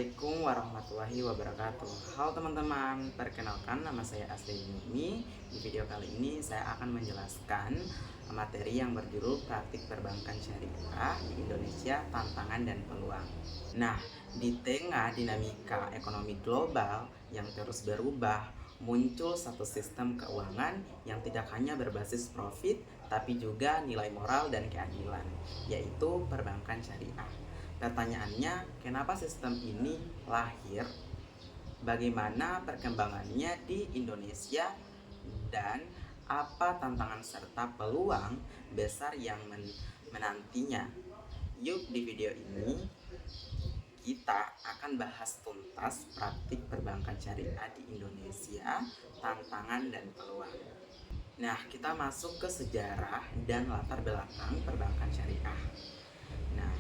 Assalamualaikum warahmatullahi wabarakatuh. Halo teman-teman, perkenalkan nama saya Asli Yumi. Di video kali ini saya akan menjelaskan materi yang berjudul Praktik Perbankan Syariah di Indonesia, Tantangan dan Peluang. Nah, di tengah dinamika ekonomi global yang terus berubah, muncul satu sistem keuangan yang tidak hanya berbasis profit, tapi juga nilai moral dan keadilan, yaitu perbankan syariah. Pertanyaannya, kenapa sistem ini lahir? Bagaimana perkembangannya di Indonesia? Dan apa tantangan serta peluang besar yang menantinya? Yuk, di video ini kita akan bahas tuntas praktik perbankan syariah di Indonesia, tantangan dan peluang. Nah, kita masuk ke sejarah dan latar belakang perbankan syariah. Nah,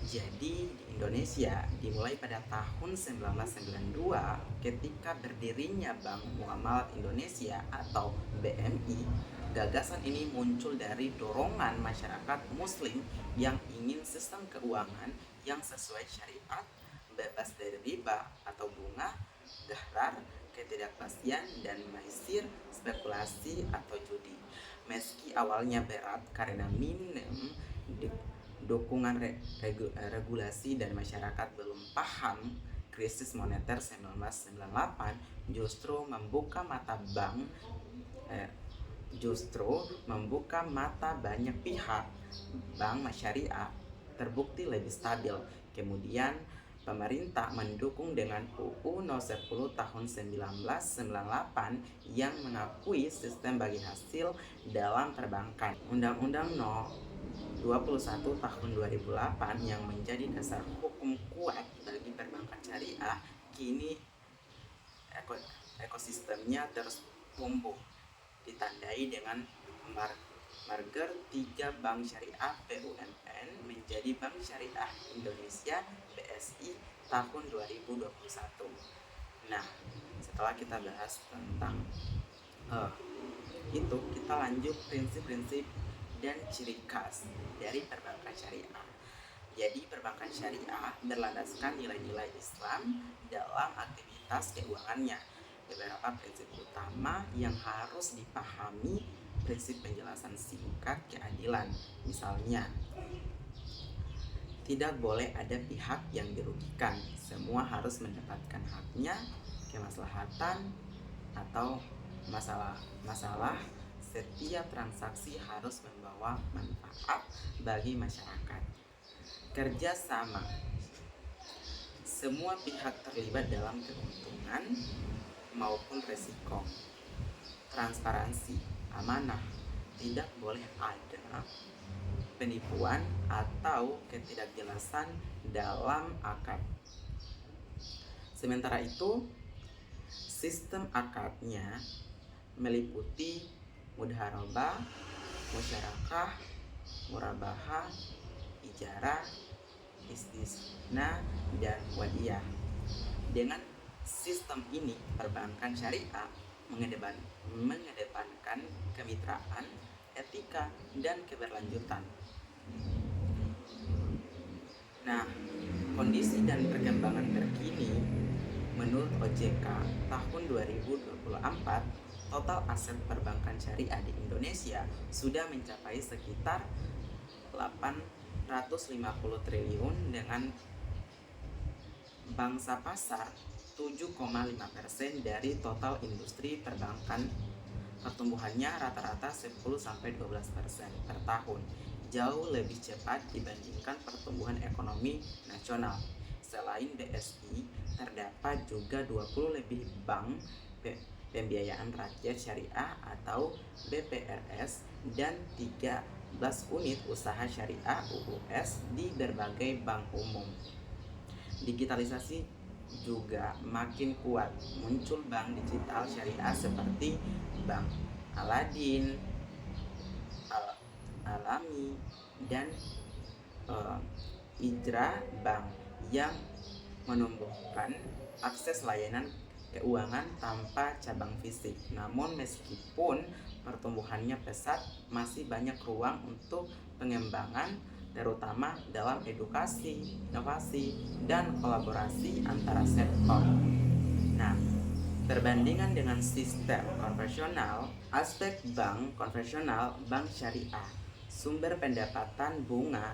jadi di Indonesia dimulai pada tahun 1992 ketika berdirinya Bank Muamalat Indonesia atau BMI. Gagasan ini muncul dari dorongan masyarakat muslim yang ingin sistem keuangan yang sesuai syariat, bebas dari riba atau bunga, gharar, ketidakpastian, dan maisir, spekulasi atau judi. Meski awalnya berat karena minim dukungan regulasi dan masyarakat belum paham, krisis moneter 1998 justru membuka mata banyak pihak. Bank syariah terbukti lebih stabil. Kemudian pemerintah mendukung dengan UU No. 10 tahun 1998 yang mengakui sistem bagi hasil dalam perbankan. Undang-Undang No. 21 tahun 2008 yang menjadi dasar hukum kuat bagi perbankan syariah, kini ekosistemnya terus tumbuh, ditandai dengan merger 3 bank syariah BUMN menjadi Bank Syariah Indonesia BSI tahun 2021. Nah, setelah kita bahas tentang itu, kita lanjut prinsip-prinsip dan ciri khas dari perbankan syariah. Jadi perbankan syariah berlandaskan nilai-nilai Islam dalam aktivitas keuangannya. Beberapa prinsip utama yang harus dipahami: prinsip penjelasan singkat keadilan. Misalnya, tidak boleh ada pihak yang dirugikan. Semua harus mendapatkan haknya. Kemaslahatan atau masalah setiap transaksi harus membawa manfaat bagi masyarakat. Kerjasama, semua pihak terlibat dalam keuntungan maupun resiko. Transparansi, amanah, tidak boleh ada penipuan atau ketidakjelasan dalam akad. Sementara itu, sistem akadnya meliputi mudharabah, musyarakah, murabahah, ijarah, istisna, dan wadiyah. Dengan sistem ini, perbankan syariah mengedepankan kemitraan, etika, dan keberlanjutan. Nah, kondisi dan perkembangan terkini menurut OJK tahun 2024, total aset perbankan syariah di Indonesia sudah mencapai sekitar 850 triliun dengan bangsa pasar 7,5% dari total industri perbankan. Pertumbuhannya rata-rata 10-12% per tahun, jauh lebih cepat dibandingkan pertumbuhan ekonomi nasional. Selain BSI, terdapat juga 20 lebih bank pembiayaan rakyat syariah atau BPRS dan 13 unit usaha syariah UUS di berbagai bank umum. Digitalisasi juga makin kuat. Muncul bank digital syariah seperti Bank Aladin, Alami, dan Ijra Bank yang menumbuhkan akses layanan keuangan tanpa cabang fisik. Namun meskipun pertumbuhannya pesat, masih banyak ruang untuk pengembangan terutama dalam edukasi, inovasi, dan kolaborasi antara sektor. Nah, perbandingan dengan sistem konvensional, aspek bank konvensional, bank syariah, sumber pendapatan bunga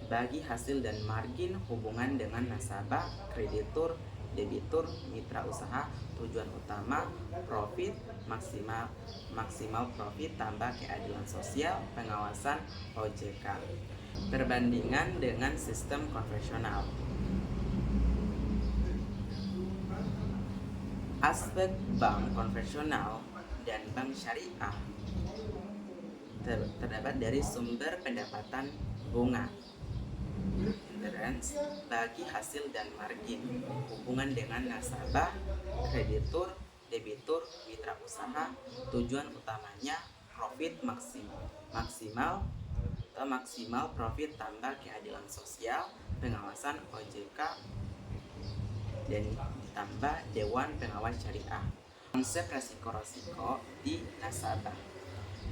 bagi hasil dan margin, hubungan dengan nasabah, kreditur, debitur, mitra usaha, tujuan utama profit, maksimal profit tambah keadilan sosial, pengawasan OJK. Perbandingan dengan sistem konvensional. Aspek bank konvensional dan bank syariah terdapat dari sumber pendapatan bunga, interest bagi hasil dan margin, hubungan dengan nasabah, kreditur, debitur, mitra usaha, tujuan utamanya profit maksimal profit tambah keadilan sosial, pengawasan OJK, dan ditambah Dewan Pengawas Syariah. Konsep resiko-resiko di nasabah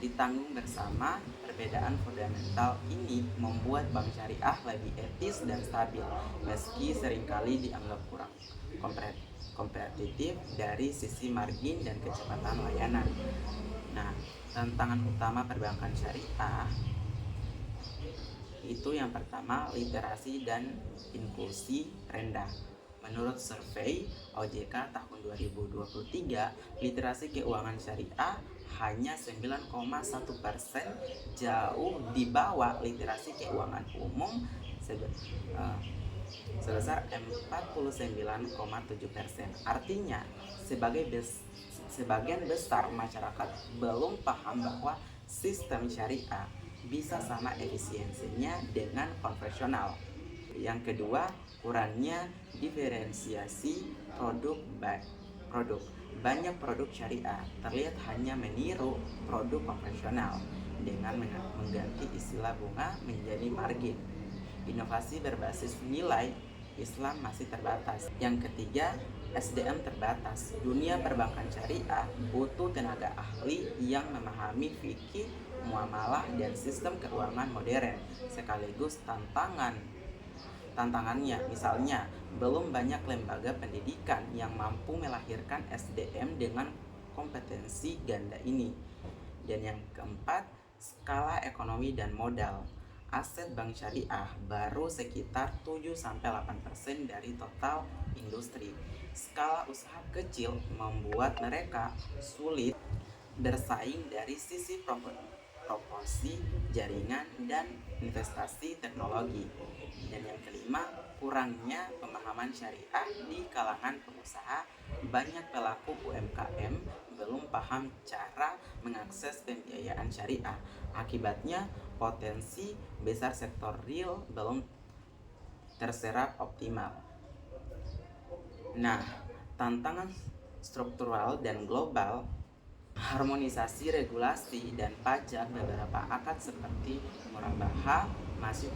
ditanggung bersama. Perbedaan fundamental ini membuat bank syariah lebih etis dan stabil, meski seringkali dianggap kurang kompetitif dari sisi margin dan kecepatan layanan. Nah, tantangan utama perbankan syariah itu yang pertama, literasi dan inklusi rendah. Menurut survei OJK tahun 2023, literasi keuangan syariah hanya 9,1%, jauh di bawah literasi keuangan umum sebesar 49,7%. Artinya, sebagian besar masyarakat belum paham bahwa sistem syariah bisa sama efisiensinya dengan konvensional. Yang kedua, kurangnya diferensiasi produk. Banyak produk syariah terlihat hanya meniru produk konvensional dengan mengganti istilah bunga menjadi margin. Inovasi berbasis nilai Islam masih terbatas. Yang ketiga, SDM terbatas. Dunia perbankan syariah butuh tenaga ahli yang memahami fikih, muamalah, dan sistem keuangan modern. Sekaligus tantangannya, misalnya, belum banyak lembaga pendidikan yang mampu melahirkan SDM dengan kompetensi ganda ini. Dan yang keempat, skala ekonomi dan modal. Aset bank syariah baru sekitar 7-8% dari total industri. Skala usaha kecil membuat mereka sulit bersaing dari sisi proporsi jaringan dan investasi teknologi. Dan yang kelima, kurangnya pemahaman syariah di kalangan pengusaha. Banyak pelaku UMKM belum paham cara mengakses pembiayaan syariah. Akibatnya, potensi besar sektor real belum terserap optimal. Nah, tantangan struktural dan global, harmonisasi regulasi dan pajak. Beberapa akad seperti murabaha masih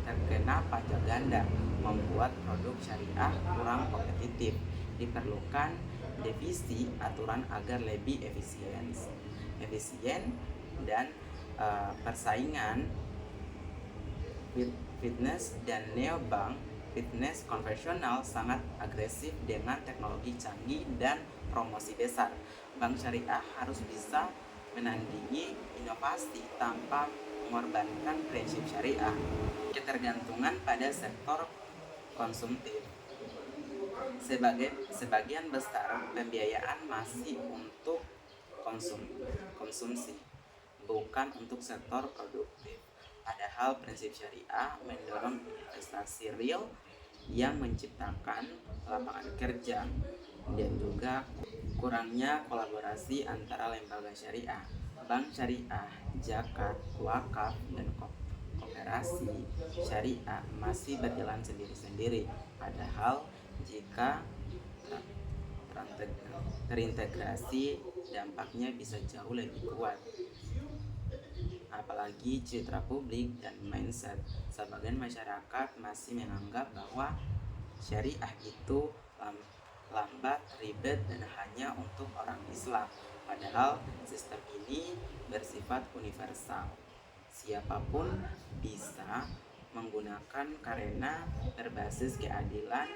terkena pajak ganda, membuat produk syariah kurang kompetitif. Diperlukan revisi aturan agar lebih efisien dan persaingan fitness dan neobank. Fitness konvensional sangat agresif dengan teknologi canggih dan promosi besar. Bank syariah harus bisa menandingi inovasi tanpa mengorbankan prinsip syariah. Ketergantungan pada sektor konsumtif. Sebagian besar pembiayaan masih untuk konsumsi, bukan untuk sektor produktif. Padahal prinsip syariah mendorong investasi real yang menciptakan lapangan kerja. Dan juga kurangnya kolaborasi antara lembaga syariah. Bank syariah, zakat, wakaf, dan koperasi syariah masih berjalan sendiri-sendiri. Padahal jika terintegrasi, dampaknya bisa jauh lebih kuat. Apalagi citra publik dan mindset. Sebagian masyarakat masih menganggap bahwa syariah itu lambat, ribet, dan hanya untuk orang Islam. Padahal sistem ini bersifat universal. Siapapun bisa menggunakan karena berbasis keadilan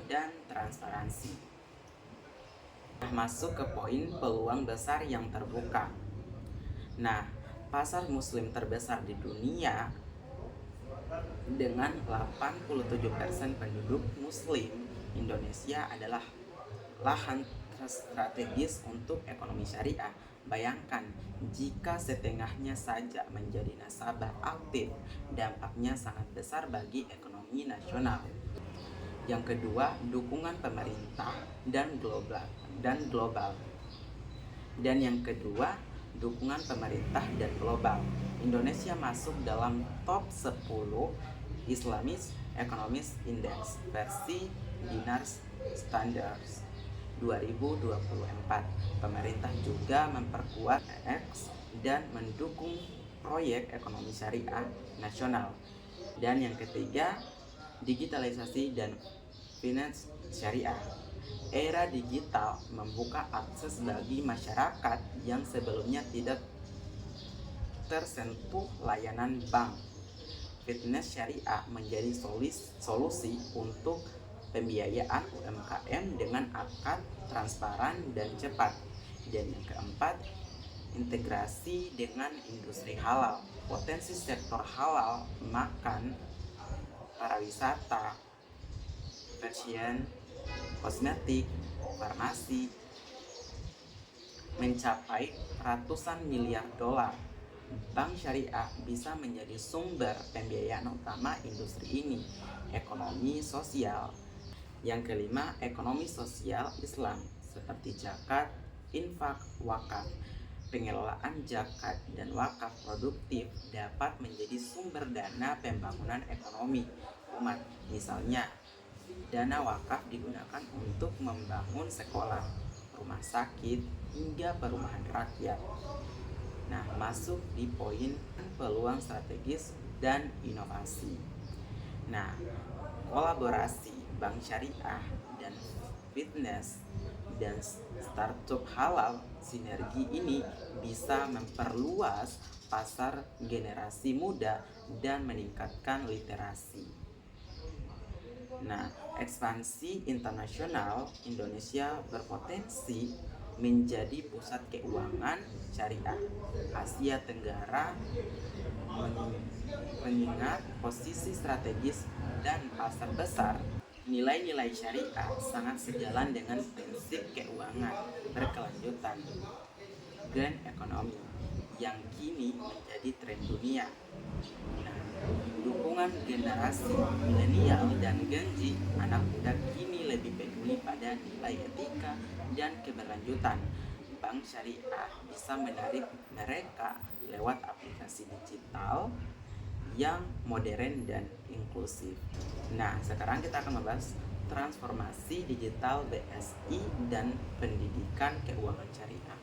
dan transparansi. Masuk ke poin peluang besar yang terbuka. Nah, pasar muslim terbesar di dunia dengan 87% penduduk muslim, Indonesia adalah lahan strategis untuk ekonomi syariah. Bayangkan jika setengahnya saja menjadi nasabah aktif, dampaknya sangat besar bagi ekonomi nasional. Yang kedua, dukungan pemerintah dan global. Dan yang kedua, dukungan pemerintah dan global. Indonesia masuk dalam top 10 Islamic Economist Index versi Dinars Standards 2024. Pemerintah juga memperkuat X dan mendukung proyek ekonomi syariah nasional. Dan yang ketiga, digitalisasi dan finance syariah. Era digital membuka akses bagi masyarakat yang sebelumnya tidak tersentuh layanan bank. Fitness syariah menjadi solusi untuk pembiayaan UMKM dengan akad transparan dan cepat. Dan yang keempat, integrasi dengan industri halal. Potensi sektor halal makan, pariwisata, fashion, kosmetik, farmasi mencapai ratusan miliar dolar. Bank syariah bisa menjadi sumber pembiayaan utama industri ini. Ekonomi sosial. Yang kelima, ekonomi sosial Islam seperti zakat, infak, wakaf. Pengelolaan zakat dan wakaf produktif dapat menjadi sumber dana pembangunan ekonomi umat. Misalnya, dana wakaf digunakan untuk membangun sekolah, rumah sakit, hingga perumahan rakyat. Nah, masuk di poin peluang strategis dan inovasi. Nah, kolaborasi bank syariah dan fitness dan startup halal, sinergi ini bisa memperluas pasar generasi muda dan meningkatkan literasi. Nah, ekspansi internasional, Indonesia berpotensi menjadi pusat keuangan syariah Asia Tenggara mengingat posisi strategis dan pasar besar. Nilai-nilai syariah sangat sejalan dengan prinsip keuangan berkelanjutan green economy yang kini menjadi tren dunia. Nah, dukungan generasi milenial dan Gen Z, anak muda kini lebih peduli pada nilai etika dan keberlanjutan. Bank syariah bisa menarik mereka lewat aplikasi digital yang modern dan inklusif. Nah, sekarang kita akan membahas transformasi digital BSI dan pendidikan keuangan syariah.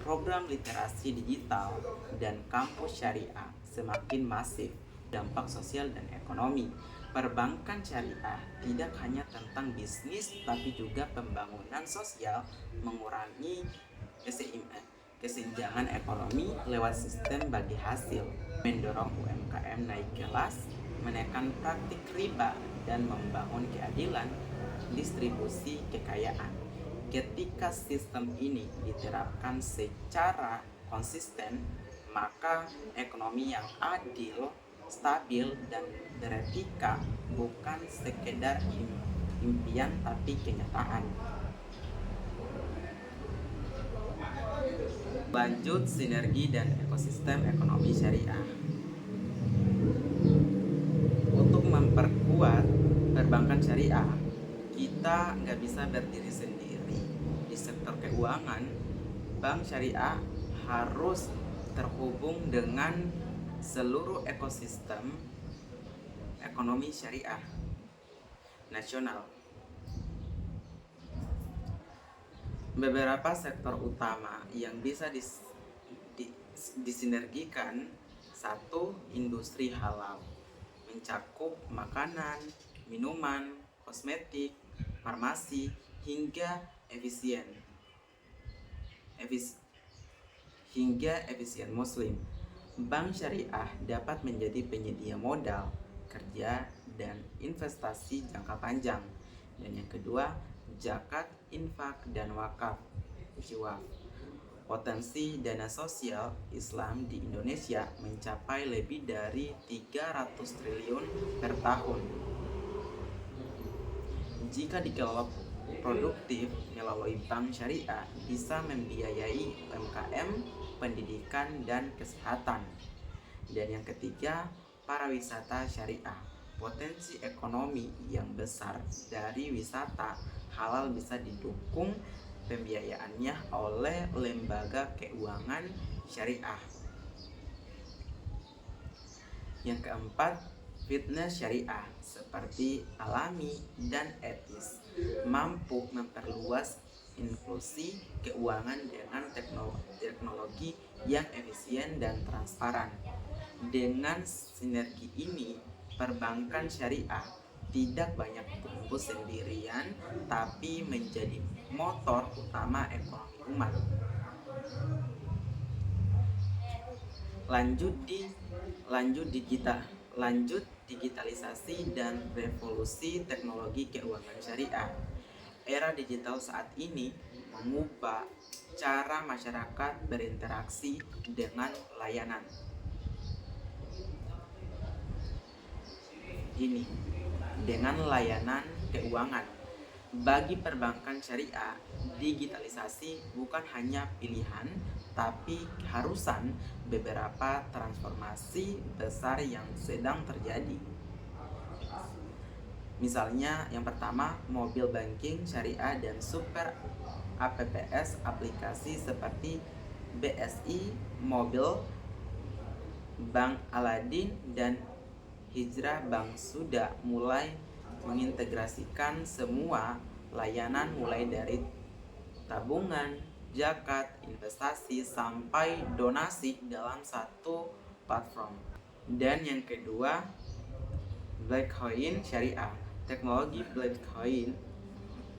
Program literasi digital dan kampus syariah semakin masif, dampak sosial dan ekonomi. Perbankan syariah tidak hanya tentang bisnis tapi juga pembangunan sosial, mengurangi kesenjangan ekonomi lewat sistem bagi hasil, mendorong UMKM naik kelas, menekan praktik riba, dan membangun keadilan distribusi kekayaan. Ketika sistem ini diterapkan secara konsisten, maka ekonomi yang adil, stabil, dan beretika bukan sekedar impian tapi kenyataan. Lanjut, sinergi dan ekosistem ekonomi syariah. Untuk memperkuat perbankan syariah, kita nggak bisa berdiri sendiri. Di sektor keuangan, bank syariah harus terhubung dengan seluruh ekosistem ekonomi syariah nasional. Beberapa sektor utama yang bisa disinergikan. Satu, industri halal mencakup makanan, minuman, kosmetik, farmasi, hingga efisien muslim. Bank syariah dapat menjadi penyedia modal, kerja dan investasi jangka panjang. Dan yang kedua, zakat, infak, dan wakaf, jiwaf. Potensi dana sosial Islam di Indonesia mencapai lebih dari 300 triliun per tahun. Jika dikelola produktif melalui bank syariah, bisa membiayai UMKM, pendidikan, dan kesehatan. Dan yang ketiga, pariwisata syariah. Potensi ekonomi yang besar dari wisata halal bisa didukung pembiayaannya oleh lembaga keuangan syariah. Yang keempat, fitness syariah seperti alami dan etis mampu memperluas inklusi keuangan dengan teknologi yang efisien dan transparan. Dengan sinergi ini, perbankan syariah tidak banyak tumbuh sendirian, tapi menjadi motor utama ekonomi umat. Lanjut digitalisasi dan revolusi teknologi keuangan syariah. Era digital saat ini mengubah cara masyarakat berinteraksi dengan layanan. Dengan layanan keuangan. Bagi perbankan syariah, digitalisasi bukan hanya pilihan, tapi keharusan beberapa transformasi besar yang sedang terjadi. Misalnya yang pertama, mobile banking syariah dan super apps aplikasi seperti BSI Mobile, Bank Aladin, dan Hijrah Bank sudah mulai mengintegrasikan semua layanan mulai dari tabungan, zakat, investasi, sampai donasi dalam satu platform. Dan yang kedua, blockchain syariah. Teknologi blockchain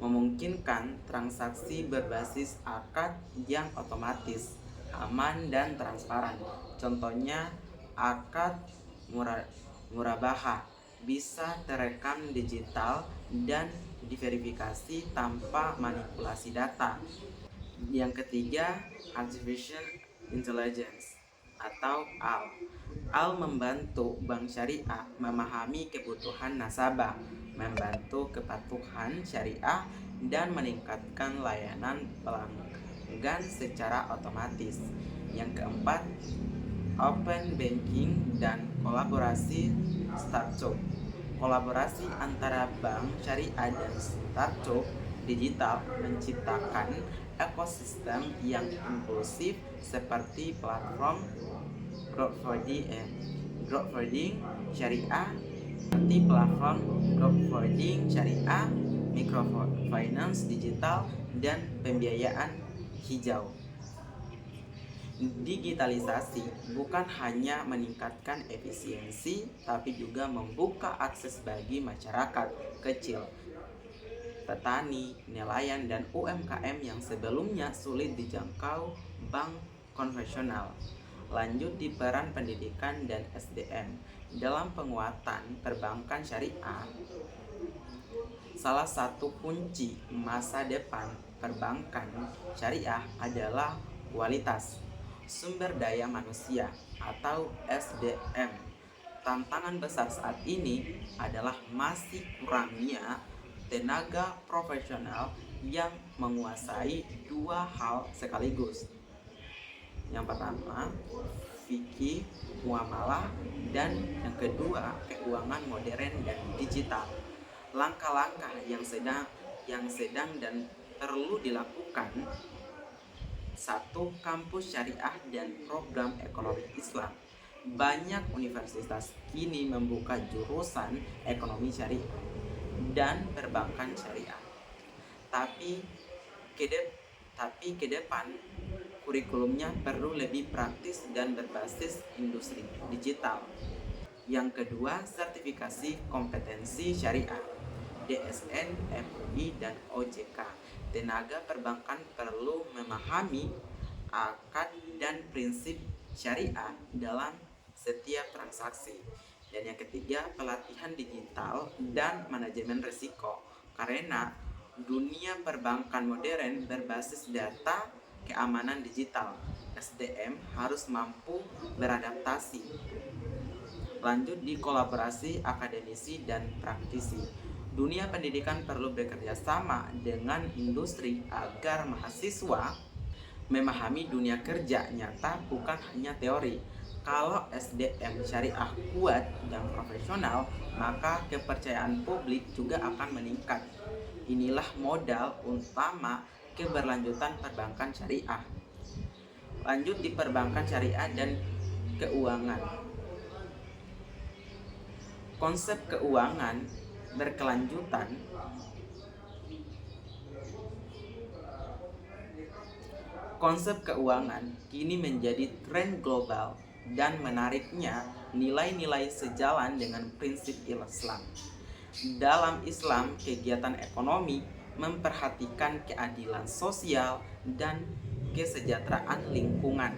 memungkinkan transaksi berbasis akad yang otomatis, aman, dan transparan. Contohnya, akad murabahah bisa terekam digital dan diverifikasi tanpa manipulasi data. Yang ketiga, artificial intelligence atau AL. AL membantu bank syariah memahami kebutuhan nasabah, membantu kepatuhan syariah, dan meningkatkan layanan pelanggan secara otomatis. Yang keempat, open banking dan kolaborasi startup. Kolaborasi antara bank syariah dan startup digital menciptakan ekosistem yang inklusif seperti platform crowdfunding syariah, microfinance digital, dan pembiayaan hijau. Digitalisasi bukan hanya meningkatkan efisiensi, tapi juga membuka akses bagi masyarakat kecil, petani, nelayan, dan UMKM yang sebelumnya sulit dijangkau bank konvensional. Lanjut di peran pendidikan dan SDM dalam penguatan perbankan syariah. Salah satu kunci masa depan perbankan syariah adalah kualitas sumber daya manusia atau SDM. Tantangan besar saat ini adalah masih kurangnya tenaga profesional yang menguasai dua hal sekaligus. Yang pertama, fikih, muamalah, dan yang kedua, keuangan modern dan digital. Langkah-langkah yang sedang dan perlu dilakukan: 1. Kampus syariah dan program ekonomi Islam. Banyak universitas kini membuka jurusan ekonomi syariah dan perbankan syariah. Tapi ke depan kurikulumnya perlu lebih praktis dan berbasis industri digital. Yang kedua, sertifikasi kompetensi syariah, DSN, MUI, dan OJK. Tenaga perbankan perlu memahami akad dan prinsip syariah dalam setiap transaksi. Dan yang ketiga, pelatihan digital dan manajemen risiko. Karena dunia perbankan modern berbasis data keamanan digital, SDM harus mampu beradaptasi. Lanjut di kolaborasi akademisi dan praktisi. Dunia pendidikan perlu bekerja sama dengan industri agar mahasiswa memahami dunia kerja nyata, bukan hanya teori. Kalau SDM syariah kuat dan profesional, maka kepercayaan publik juga akan meningkat. Inilah modal utama keberlanjutan perbankan syariah. Lanjut di perbankan syariah dan keuangan. Konsep keuangan berkelanjutan Konsep keuangan kini menjadi tren global dan menariknya nilai-nilai sejalan dengan prinsip Islam. Dalam Islam, kegiatan ekonomi memperhatikan keadilan sosial dan kesejahteraan lingkungan.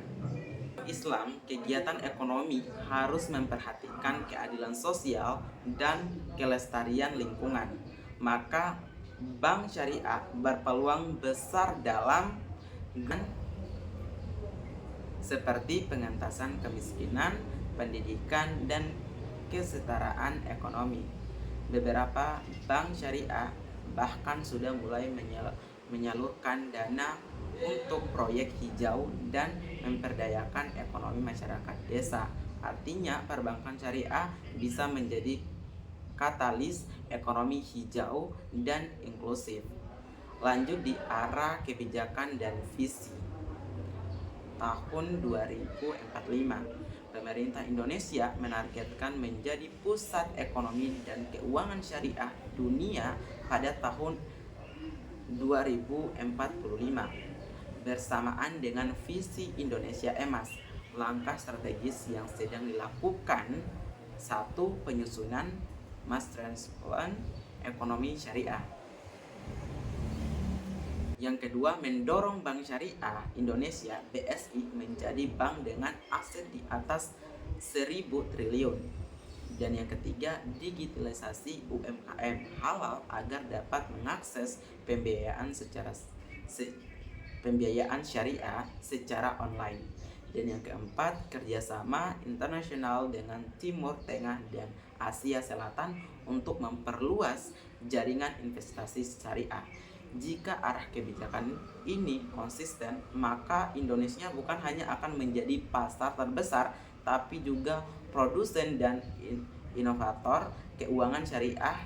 Islam, kegiatan ekonomi harus memperhatikan keadilan sosial dan kelestarian lingkungan. Maka bank syariah berpeluang besar dalam seperti pengentasan kemiskinan, pendidikan, dan kesetaraan ekonomi. Beberapa bank syariah bahkan sudah mulai menyalurkan dana untuk proyek hijau dan memperdayakan ekonomi masyarakat desa. Artinya perbankan syariah bisa menjadi katalis ekonomi hijau dan inklusif. Lanjut di arah kebijakan dan visi. Tahun 2045, pemerintah Indonesia menargetkan menjadi pusat ekonomi dan keuangan syariah dunia pada tahun 2045. Bersamaan dengan visi Indonesia Emas, langkah strategis yang sedang dilakukan: 1. Penyusunan Master Plan Ekonomi Syariah. Yang kedua, mendorong Bank Syariah Indonesia (BSI) menjadi bank dengan aset di atas 1.000 triliun. Dan yang ketiga, digitalisasi UMKM halal agar dapat mengakses pembiayaan syariah secara online. Dan yang keempat, kerjasama internasional dengan Timur Tengah dan Asia Selatan untuk memperluas jaringan investasi syariah. Jika arah kebijakan ini konsisten, maka Indonesia bukan hanya akan menjadi pasar terbesar, tapi juga produsen dan inovator keuangan syariah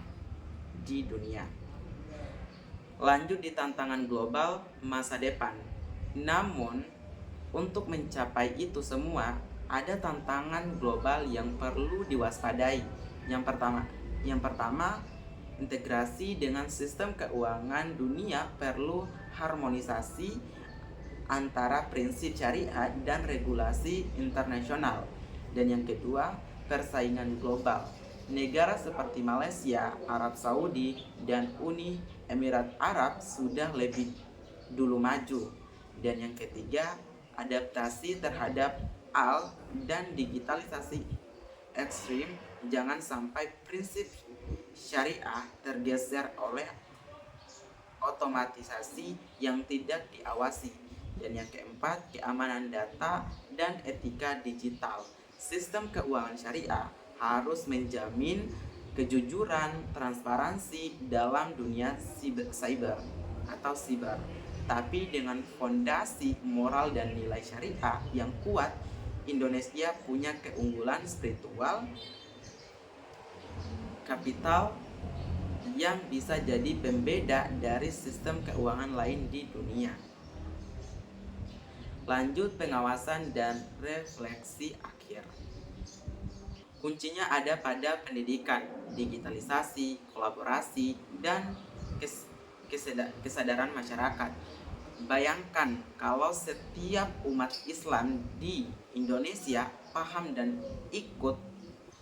di dunia. Lanjut di tantangan global masa depan. Namun, untuk mencapai itu semua, ada tantangan global yang perlu diwaspadai. Yang pertama, integrasi dengan sistem keuangan dunia perlu harmonisasi antara prinsip syariah dan regulasi internasional. Dan yang kedua, persaingan global. Negara seperti Malaysia, Arab Saudi, dan Uni Emirat Arab sudah lebih dulu maju. Dan yang ketiga, adaptasi terhadap dan digitalisasi ekstrim. Jangan sampai prinsip syariah tergeser oleh otomatisasi yang tidak diawasi. Dan yang keempat, keamanan data dan etika digital. Sistem keuangan syariah harus menjamin kejujuran, transparansi dalam dunia cyber, tapi dengan fondasi moral dan nilai syariah yang kuat. Indonesia punya keunggulan spiritual, kapital yang bisa jadi pembeda dari sistem keuangan lain di dunia. Lanjut pengawasan dan refleksi akhir. Kuncinya ada pada pendidikan, digitalisasi, kolaborasi, dan kesadaran masyarakat. Bayangkan kalau setiap umat Islam di Indonesia paham dan ikut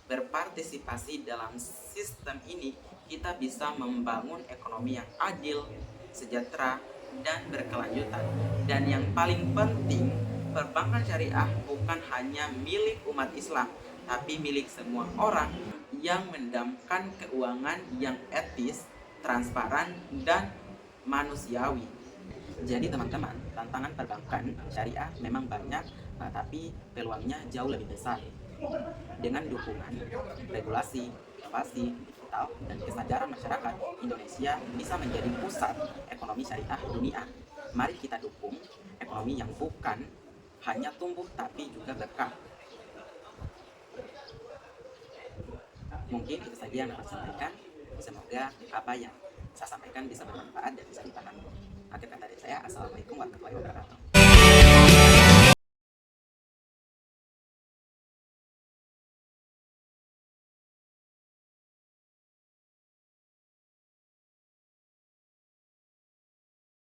berpartisipasi dalam sistem ini, kita bisa membangun ekonomi yang adil, sejahtera, dan berkelanjutan. Dan yang paling penting, perbankan syariah bukan hanya milik umat Islam, tapi milik semua orang yang mendamkan keuangan yang etis, transparan, dan manusiawi. Jadi teman-teman, tantangan perbankan syariah memang banyak, tapi peluangnya jauh lebih besar. Dengan dukungan, regulasi, inovasi, digital, dan kesadaran masyarakat, Indonesia bisa menjadi pusat ekonomi syariah dunia. Mari kita dukung ekonomi yang bukan hanya tumbuh tapi juga berkah. Mungkin itu saja yang dapat saya sampaikan. Semoga apa yang saya sampaikan bisa bermanfaat dan bisa dipahami. Akhir kata dari saya, Assalamualaikum warahmatullahi wabarakatuh.